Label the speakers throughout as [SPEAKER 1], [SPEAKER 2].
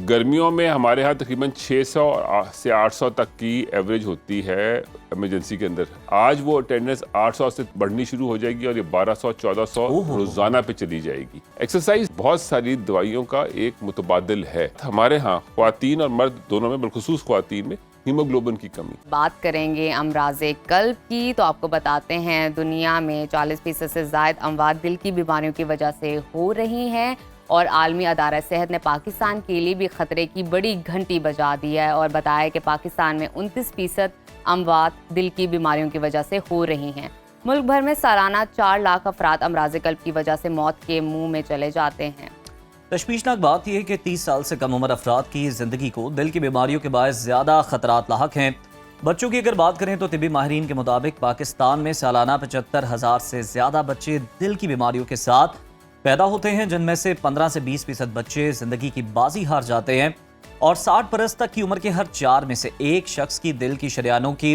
[SPEAKER 1] गर्मियों में हमारे यहाँ तकरीबन 600 से 800 तक की एवरेज होती है इमरजेंसी के अंदर। आज वो अटेंडेंस 800 से बढ़नी शुरू हो जाएगी और ये 1200-1400 रोजाना पे चली जाएगी। एक्सरसाइज बहुत सारी दवाइयों का एक मुतबादिल है। हमारे यहाँ ख्वातीन और मर्द दोनों में, बिलखुसूस ख्वातीन में हीमोग्लोबिन की कमी।
[SPEAKER 2] बात करेंगे अमराज़े कल्ब की, तो आपको बताते हैं दुनिया में 40% से ज़ायद अमवात दिल की बीमारियों की वजह से हो रही हैं और आलमी अदारा सेहत ने पाकिस्तान के लिए भी ख़तरे की बड़ी घंटी बजा दी है और बताया कि पाकिस्तान में 29% अमवात दिल की बीमारियों की वजह से हो रही हैं। मुल्क भर में सालाना 4 लाख अफराद अमराज़े कल्ब की वजह से मौत के मुंह में चले जाते हैं।
[SPEAKER 3] तशवीशनाक बात यह है कि 30 साल से कम उम्र अफराद की ज़िंदगी को दिल की बीमारियों के बायस ज़्यादा ख़तरात लाहक हैं। बच्चों की अगर बात करें तो तिबी माहिरीन के मुताबिक पाकिस्तान में सालाना 75,000 से ज़्यादा बच्चे दिल की बीमारियों के साथ पैदा होते हैं, जिनमें से 15 से 20% बच्चे ज़िंदगी की बाजी हार जाते हैं और 60 बरस तक की उम्र के हर 4 में से एक शख्स की दिल की शरियानों की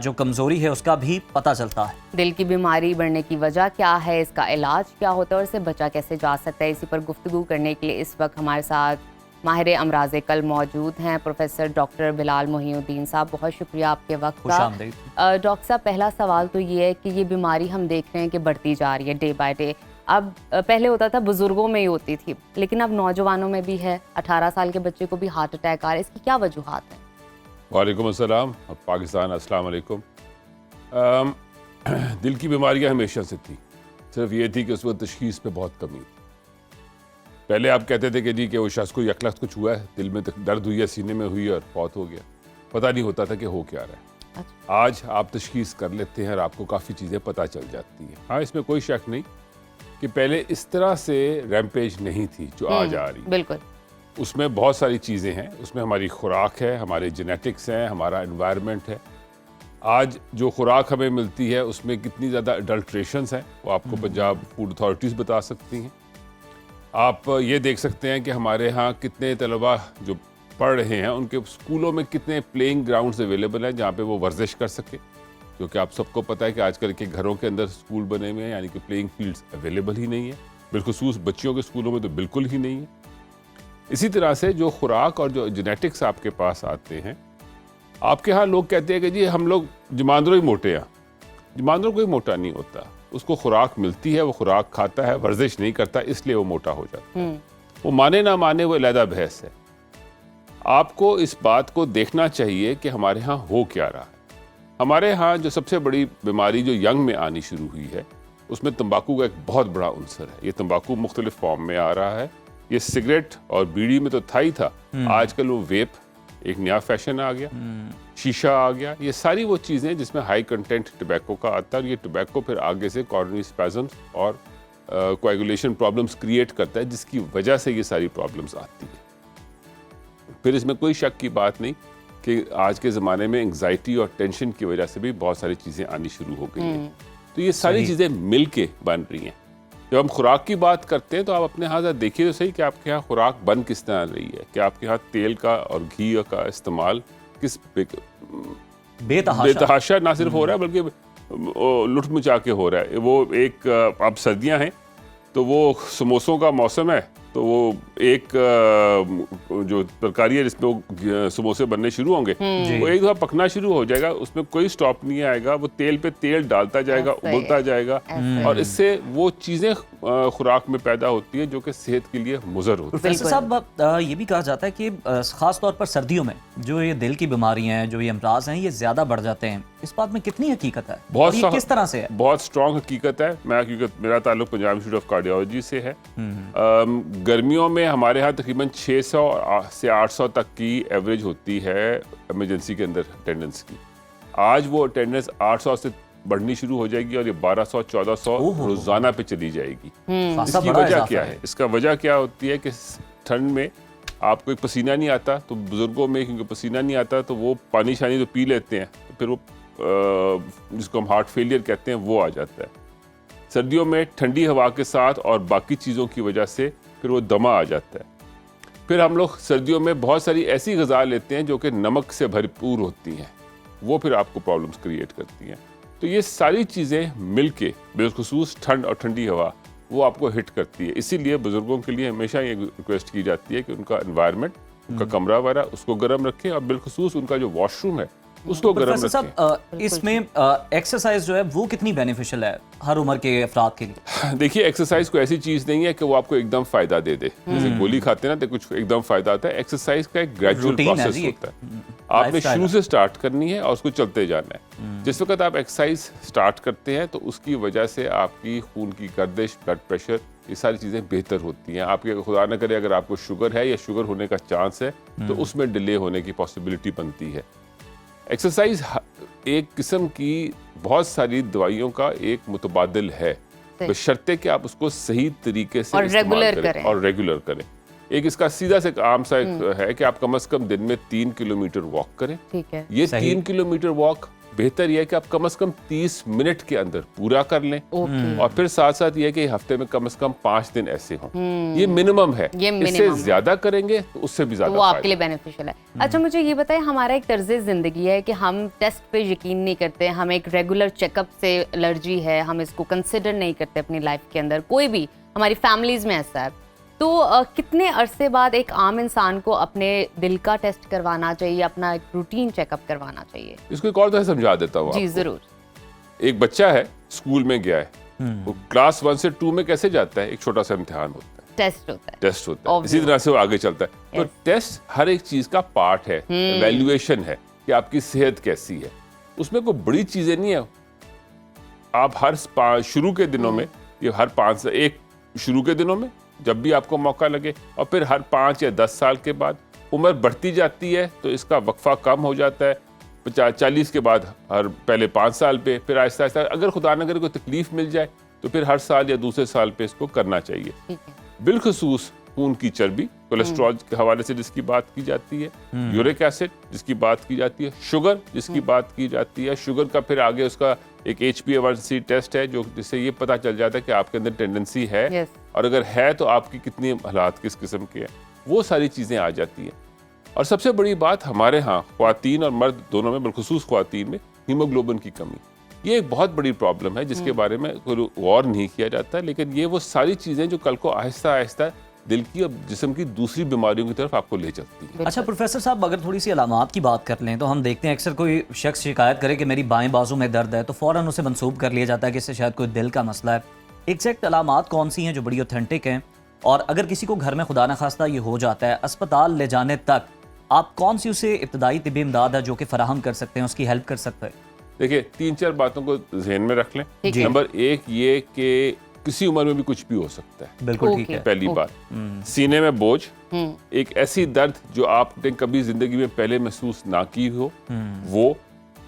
[SPEAKER 3] जो कमज़ोरी है उसका भी पता चलता है।
[SPEAKER 2] दिल की बीमारी बढ़ने की वजह क्या है, इसका इलाज क्या होता है और इससे बचा कैसे जा सकता है, इसी पर गुफ्तगू करने के लिए इस वक्त हमारे साथ माहिर अमराज़े कल्ब मौजूद हैं, प्रोफेसर डॉक्टर बिलाल मोहिउद्दीन साहब। बहुत शुक्रिया आपके वक्त का। डॉक्टर साहब, पहला सवाल तो ये है कि ये बीमारी हम देख रहे हैं कि बढ़ती जा रही है डे बाय डे। अब पहले होता था बुजुर्गों में ही होती थी, लेकिन अब नौजवानों में भी है। 18 साल के बच्चे को भी हार्ट अटैक आ रहा है, इसकी क्या वजूहात है?
[SPEAKER 1] वालेकुम अस्सलाम, पाकिस्तान, अस्सलाम वालेकुम। दिल की बीमारियां हमेशा से थी, सिर्फ ये थी कि उस वक्त तशखीस पे बहुत कमी थी। पहले आप कहते थे कि जी कि वो शख्स को यकलख्त कुछ हुआ है, दिल में दर्द हुई है, सीने में हुई है और फौत हो गया, पता नहीं होता था कि हो क्या रहा है। अच्छा। आज आप तशखीस कर लेते हैं और आपको काफ़ी चीज़ें पता चल जाती हैं। हाँ, इसमें कोई शक नहीं कि पहले इस तरह से रैम्पेज नहीं थी जो आज आ रही।
[SPEAKER 2] बिल्कुल।
[SPEAKER 1] उसमें बहुत सारी चीज़ें हैं, उसमें हमारी खुराक है, हमारे जेनेटिक्स हैं, हमारा एनवायरनमेंट है। आज जो खुराक हमें मिलती है उसमें कितनी ज़्यादा अडल्ट्रेशंस हैं वो आपको पंजाब फूड अथॉरिटीज़ बता सकती हैं। आप ये देख सकते हैं कि हमारे यहाँ कितने तलबा जो पढ़ रहे हैं उनके स्कूलों में कितने प्लेइंग ग्राउंड्स अवेलेबल हैं जहाँ पे वो वर्जिश कर सके, क्योंकि आप सबको पता है कि आजकल के घरों के अंदर स्कूल बने हुए हैं, यानी कि प्लेइंग फील्ड्स अवेलेबल ही नहीं है। बिलखुसूस बच्चियों के स्कूलों में तो बिल्कुल ही नहीं है। इसी तरह से जो खुराक और जो जेनेटिक्स आपके पास आते हैं, आपके यहाँ लोग कहते हैं कि जी हम लोग जमांदरों ही मोटे हैं। जमांदरों कोई मोटा नहीं होता, उसको खुराक मिलती है, वो खुराक खाता है, वर्जिश नहीं करता, इसलिए वो मोटा हो जाता है। वो माने ना माने वो अलहदा बहस है। आपको इस बात को देखना चाहिए कि हमारे यहाँ हो क्या रहा है। हमारे यहाँ जो सबसे बड़ी बीमारी जो यंग में आनी शुरू हुई है उसमें तंबाकू का एक बहुत बड़ा अंसर है। ये तंबाकू मुख्तलिफ फॉर्म में आ रहा है। ये सिगरेट और बीड़ी में तो था ही था, आजकल वो वेप एक नया फैशन आ गया, शीशा आ गया। ये सारी वो चीज़ें जिसमें हाई कंटेंट टबैको का आता है और ये टबैको फिर आगे से कॉरोनरी स्पैज़म्स और कोएगुलेशन प्रॉब्लम्स क्रिएट करता है, जिसकी वजह से ये सारी प्रॉब्लम्स आती हैं। फिर इसमें कोई शक की बात नहीं कि आज के ज़माने में एंग्जाइटी और टेंशन की वजह से भी बहुत सारी चीज़ें आनी शुरू हो गई हैं। तो ये सारी चीज़ें मिल के बन रही हैं। जब हम खुराक की बात करते हैं तो आप अपने यहाँ देखिए तो सही कि आपके यहाँ खुराक बन किस तरह रही है, कि आपके यहाँ तेल का और घी का इस्तेमाल किस बेतहाशा ना सिर्फ हो रहा है बल्कि लुट मचा के हो रहा है। वो एक अब सर्दियाँ हैं तो वो समोसों का मौसम है, तो वो एक जो तरकारी है जिसमें वो समोसे बनने शुरू होंगे, वो एक दफ़ा पकना शुरू हो जाएगा, उसमें कोई स्टॉप नहीं आएगा, वो तेल पे तेल डालता जाएगा, उबलता जाएगा और इससे वो चीज़ें खुराक में पैदा होती है जो कि सेहत के लिए मुज़र होती है।
[SPEAKER 3] प्रोफेसर साहब, ये भी कहा जाता है कि ख़ास तौर पर सर्दियों में जो ये दिल की बीमारियां हैं, जो ये अमराज हैं, ये ज़्यादा बढ़ जाते हैं। इस बात में कितनी हकीकत है?
[SPEAKER 1] बहुत
[SPEAKER 3] किस तरह से है?
[SPEAKER 1] बहुत स्ट्रॉन्ग हकीकत है। मेरा ताल्लुक पंजाब इंस्टीट्यूट ऑफ कार्डियोलॉजी से है। गर्मियों में हमारे यहाँ तकरीबन 600 से 800 तक की एवरेज होती है इमरजेंसी के अंदर अटेंडेंस की। आज वो अटेंडेंस 800 से बढ़नी शुरू हो जाएगी और ये 1200-1400 रोजाना पे चली जाएगी। इसकी वजह क्या है? इसका वजह क्या होती है कि ठंड में आपको एक पसीना नहीं आता, तो बुजुर्गों में क्योंकि पसीना नहीं आता तो वो पानी शानी तो पी लेते हैं, तो फिर वो जिसको हम हार्ट फेलियर कहते हैं वो आ जाता है। सर्दियों में ठंडी हवा के साथ और बाकी चीज़ों की वजह से फिर वो दमा आ जाता है। फिर हम लोग सर्दियों में बहुत सारी ऐसी ग़िज़ा लेते हैं जो कि नमक से भरपूर होती हैं, वो फिर आपको प्रॉब्लम्स क्रिएट करती हैं। तो ये सारी चीज़ें मिलके बिलखुसूस ठंड और ठंडी हवा वो आपको हिट करती है। इसीलिए बुज़ुर्गों के लिए हमेशा ये रिक्वेस्ट की जाती है कि उनका एनवायरनमेंट उनका कमरा वगैरह उसको गर्म रखें, और बिलखसूस उनका जो वॉशरूम है उसको गर्म
[SPEAKER 3] प्रोफेसर
[SPEAKER 1] रखें।
[SPEAKER 3] साहब, इसमें एक्सरसाइज जो है वो कितनी बेनिफिशियल है हर उम्र के अफराद के लिए?
[SPEAKER 1] देखिए, एक्सरसाइज कोई ऐसी चीज नहीं है कि वो आपको एकदम फायदा दे दे। जैसे गोली खाते हैं ना तो कुछ एकदम फायदा आता है, एक्सरसाइज का एक ग्रेजुअल
[SPEAKER 3] रूटीन है
[SPEAKER 1] प्रोसेस
[SPEAKER 3] जी,
[SPEAKER 1] होता है। आपने
[SPEAKER 3] lifestyle
[SPEAKER 1] शुरू से स्टार्ट करनी है और उसको चलते जाना है। जिस वक्त आप एक्सरसाइज स्टार्ट करते हैं तो उसकी वजह से आपकी खून की गर्दिश, ब्लड प्रेशर, ये सारी चीज़ें बेहतर होती हैं। आपके खुदा न करे अगर आपको शुगर है या शुगर होने का चांस है तो उसमें डिले होने की पॉसिबिलिटी बनती है। एक्सरसाइज एक किस्म की बहुत सारी दवाइयों का एक मुतबादिल है, बशर्ते कि आप उसको सही तरीके से
[SPEAKER 2] और
[SPEAKER 1] इस्तेमाल
[SPEAKER 2] रेगुलर
[SPEAKER 1] करें
[SPEAKER 2] करें।
[SPEAKER 1] और रेगुलर करें। एक इसका सीधा से आम सा एक है कि आप कम से कम दिन में 3 किलोमीटर वॉक करें।
[SPEAKER 2] ठीक है।
[SPEAKER 1] ये
[SPEAKER 3] सही।
[SPEAKER 1] 3 किलोमीटर वॉक बेहतर यह है कि आप कम से कम 30 मिनट के अंदर पूरा कर लें,
[SPEAKER 2] ओके।
[SPEAKER 1] और फिर साथ साथ ये है कि हफ्ते में कम से कम 5 दिन ऐसे हों। ये मिनिमम है।
[SPEAKER 2] ये
[SPEAKER 1] इससे
[SPEAKER 2] minimum है।
[SPEAKER 1] ज्यादा करेंगे तो उससे भी
[SPEAKER 2] तो
[SPEAKER 1] ज्यादा
[SPEAKER 2] वो आपके
[SPEAKER 1] फायदा।
[SPEAKER 2] लिए बेनिफिशियल है। अच्छा, मुझे ये बताएं, हमारा एक तर्ज ज़िंदगी है कि हम टेस्ट पे यकीन नहीं करते, हम एक रेगुलर चेकअप से एलर्जी है, हम इसको कंसिडर नहीं करते अपनी लाइफ के अंदर। कोई भी हमारी फैमिलीज में ऐसा है, तो कितने अरसे बाद एक आम इंसान को अपने दिल का टेस्ट करवाना चाहिए, अपना एक रूटीन चेकअप करवाना चाहिए?
[SPEAKER 1] इसको एक और तरह समझा देता हूँ
[SPEAKER 2] जी
[SPEAKER 1] आपको।
[SPEAKER 2] जरूर।
[SPEAKER 1] एक बच्चा है, स्कूल में गया है, वो क्लास 1 से 2 में कैसे जाता है? एक छोटा सा इम्तिहान होता है,
[SPEAKER 2] टेस्ट होता है।
[SPEAKER 1] टेस्ट होता है,
[SPEAKER 2] Obvious.
[SPEAKER 1] इसी तरह से वो आगे चलता है। तो
[SPEAKER 2] Yes.
[SPEAKER 1] टेस्ट हर एक चीज का पार्ट है, वैल्यूएशन है कि आपकी सेहत कैसी है। उसमें कोई बड़ी चीजें नहीं है। आप हर शुरू के दिनों में, ये हर 5 से एक शुरू के दिनों में जब भी आपको मौका लगे, और फिर हर 5 या 10 साल के बाद उम्र बढ़ती जाती है तो इसका वक्फा कम हो जाता है। 40 के बाद हर पहले 5 साल पे, फिर आहिस्ता आहिस्ता अगर खुदा न करे कोई तकलीफ मिल जाए तो फिर हर साल या दूसरे साल पे इसको करना चाहिए।
[SPEAKER 2] ठीक है।
[SPEAKER 1] बिलखसूस खून की चर्बी, कोलेस्ट्रॉल के हवाले से जिसकी बात की जाती है, यूरिक एसिड जिसकी बात की जाती है, शुगर जिसकी बात की जाती है। शुगर का फिर आगे उसका एक HbA1c टेस्ट है जो जिससे ये पता चल जाता है कि आपके अंदर टेंडेंसी है,
[SPEAKER 2] Yes.
[SPEAKER 1] और अगर है तो आपकी कितनी हालात किस किस्म के हैं, वो सारी चीज़ें आ जाती हैं। और सबसे बड़ी बात हमारे यहाँ ख्वातीन और मर्द दोनों में, बिलखुसूस ख्वातीन में, हीमोग्लोबिन की कमी, ये एक बहुत बड़ी प्रॉब्लम है जिसके बारे में कोई गौर नहीं किया जाता। लेकिन ये वो सारी चीज़ें जो कल को आहिस्ता आहिस्ता दिल की और जिस्म की दूसरी बीमारियों की तरफ आपको ले चलती है।
[SPEAKER 3] अच्छा प्रोफेसर साहब, अगर थोड़ी सी अलामात की बात कर लें तो हम देखते हैं अक्सर कोई शख्स शिकायत करे कि मेरी बाएं बाजू में दर्द है तो फ़ौरन उसे मंसूब कर लिया जाता है कि इससे शायद कोई दिल का मसला है। एग्जैक्ट अलामात कौन सी हैं जो बड़ी ऑथेंटिक हैं, और अगर किसी को घर में खुदा न खास्ता ये हो जाता है, अस्पताल ले जाने तक आप कौन सी उसे इब्तदाई तिब्बी इमदाद है जो कि फराहम कर सकते हैं, उसकी हेल्प कर सकते हैं?
[SPEAKER 1] देखिए, 3-4 बातों को जहन में रख लें।
[SPEAKER 2] ठीक है।
[SPEAKER 1] नंबर 1 ये कि किसी उम्र में भी कुछ भी हो सकता है।
[SPEAKER 3] बिल्कुल ठीक
[SPEAKER 2] ओके।
[SPEAKER 3] है।
[SPEAKER 1] पहली
[SPEAKER 2] ओके।
[SPEAKER 1] बात, सीने में बोझ, एक ऐसी दर्द जो आपने कभी जिंदगी में पहले महसूस ना की हो, वो,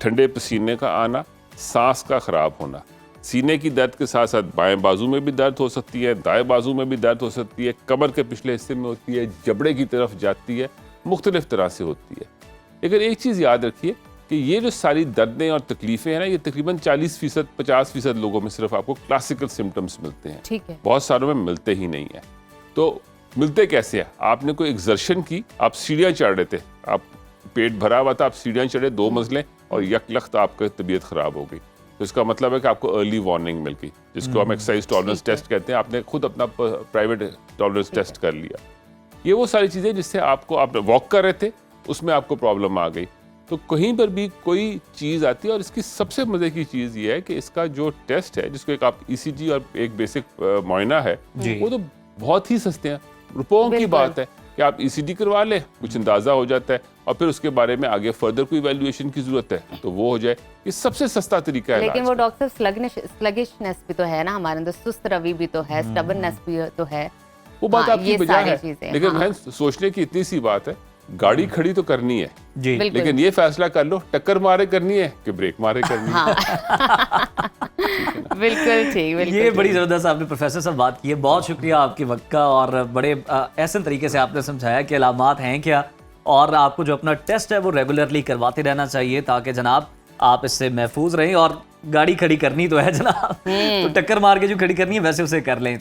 [SPEAKER 1] ठंडे पसीने का आना, सांस का खराब होना। सीने की दर्द के साथ साथ बाएं बाजू में भी दर्द हो सकती है, दाएं बाजू में भी दर्द हो सकती है, कमर के पिछले हिस्से में होती है, जबड़े की तरफ जाती है, मुख्तलिफ तरह से होती है। लेकिन एक चीज़ याद रखिए कि ये जो सारी दर्दें और तकलीफें हैं ना, ये तकरीबन 40%, 50% लोगों में सिर्फ आपको क्लासिकल सिम्टम्स मिलते हैं।
[SPEAKER 2] ठीक है।
[SPEAKER 1] बहुत सारों में मिलते ही नहीं है। तो मिलते कैसे हैं? आपने कोई एक्सर्शन की, आप सीढ़ियाँ चढ़ रहे थे, आप पेट भरा हुआ था, आप सीढ़ियाँ चढ़े 2 मंजिलें और यकलख्त आपकी तबीयत खराब हो गई, तो इसका मतलब है कि आपको अर्ली वार्निंग मिल गई, जिसको हम एक्सरसाइज टॉलरेंस
[SPEAKER 2] ठीक है।
[SPEAKER 1] टेस्ट कहते हैं। आपने खुद अपना प्राइवेट टॉलरेंस टेस्ट कर लिया। ये वो सारी चीज़ें जिससे आपको, आप वॉक कर रहे थे उसमें आपको प्रॉब्लम आ गई। तो कहीं पर भी कोई चीज़ आती है, और इसकी सबसे मज़े की चीज़ ये है कि इसका जो टेस्ट है, जिसको एक आप ECG और एक बेसिक मुआयना है,
[SPEAKER 3] जी।
[SPEAKER 1] वो तो बहुत ही सस्ते हैं, रुपयों की
[SPEAKER 2] बिल्कुल।
[SPEAKER 1] बात है कि आप ECG करवा लें, कुछ अंदाज़ा हो जाता है, और फिर उसके बारे में आगे फर्दर कोई वैल्यूएशन की ज़रूरत है तो वो हो जाए। ये सबसे सस्ता तरीका है
[SPEAKER 2] लेकिन
[SPEAKER 1] इलाज
[SPEAKER 2] वो
[SPEAKER 1] का।
[SPEAKER 2] डॉक्टर स्लगिशनेस भी तो है ना हमारे अंदर, सुस्त रवि भी तो है, स्टबननेस भी तो है।
[SPEAKER 1] वो बात
[SPEAKER 2] हाँ,
[SPEAKER 1] आपकी
[SPEAKER 2] ये
[SPEAKER 1] बजा
[SPEAKER 2] सारी
[SPEAKER 1] है,
[SPEAKER 2] चीज़ें,
[SPEAKER 1] लेकिन
[SPEAKER 2] हाँ।
[SPEAKER 1] बहन सोचने की इतनी सी बात है, गाड़ी खड़ी तो करनी है,
[SPEAKER 3] जी।
[SPEAKER 2] बिल्कुल।
[SPEAKER 1] लेकिन ये फैसला कर लो टक्कर मारे करनी है कि ब्रेक मारे करनी है।
[SPEAKER 2] बिल्कुल ठीक, बिल्कुल
[SPEAKER 3] ये बड़ी
[SPEAKER 2] ठीक।
[SPEAKER 3] ज़बरदस्त आपने प्रोफेसर साहब बात की है। बहुत शुक्रिया आपके वक्त का, और बड़े ऐसे तरीके से आपने समझाया कि अलामात हैं क्या, और आपको जो अपना टेस्ट है वो रेगुलरली करवाते रहना चाहिए ताकि जनाब आप इससे महफूज रहें। और गाड़ी खड़ी करनी तो है जनाब, तो टक्कर मार के जो खड़ी करनी है वैसे उसे कर लें।